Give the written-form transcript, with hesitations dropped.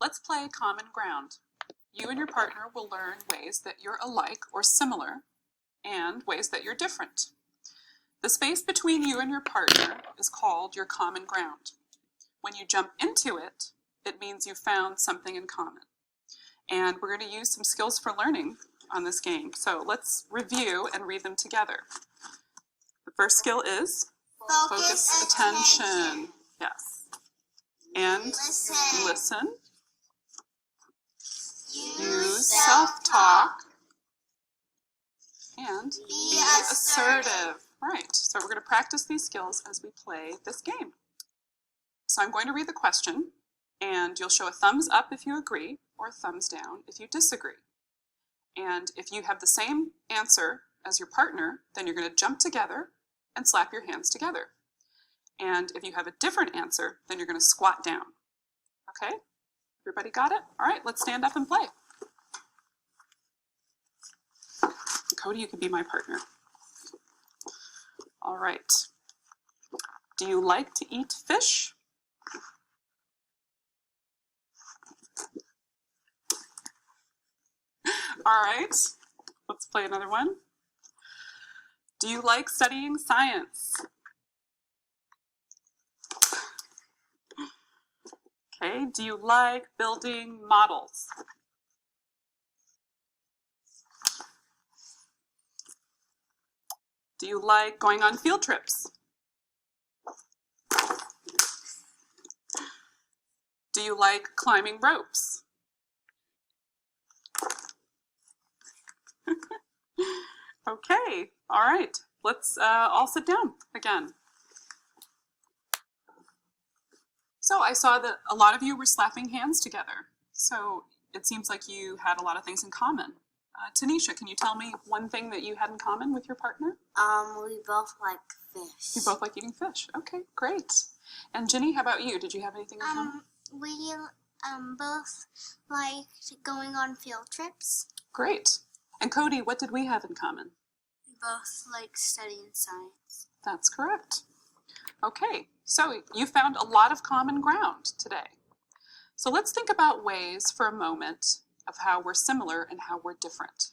Let's play common ground. You and your partner will learn ways that you're alike or similar and ways that you're different. The space between you and your partner is called your common ground. When you jump into it, it means you found something in common. And we're going to use some skills for learning on this game. So let's review and read them together. The first skill is focus attention. Yes. And listen. Use self-talk. And be assertive. Right, so we're going to practice these skills as we play this game. So I'm going to read the question, and you'll show a thumbs up if you agree, or a thumbs down if you disagree. And if you have the same answer as your partner, then you're going to jump together and slap your hands together. And if you have a different answer, then you're going to squat down. Okay? Everybody got it? All right, let's stand up and play. Cody, you can be my partner. All right. Do you like to eat fish? All right, let's play another one. Do you like studying science? Okay, do you like building models? Do you like going on field trips? Do you like climbing ropes? Okay, all right, let's all sit down again. So I saw that a lot of you were slapping hands together. So it seems like you had a lot of things in common. Tanisha, can you tell me one thing that you had in common with your partner? We both like fish. You both like eating fish. Okay, great. And Ginny, how about you? Did you have anything in common? We both liked going on field trips. Great. And Cody, what did we have in common? We both like studying science. That's correct. Okay, so you found a lot of common ground today. So let's think about ways for a moment of how we're similar and how we're different.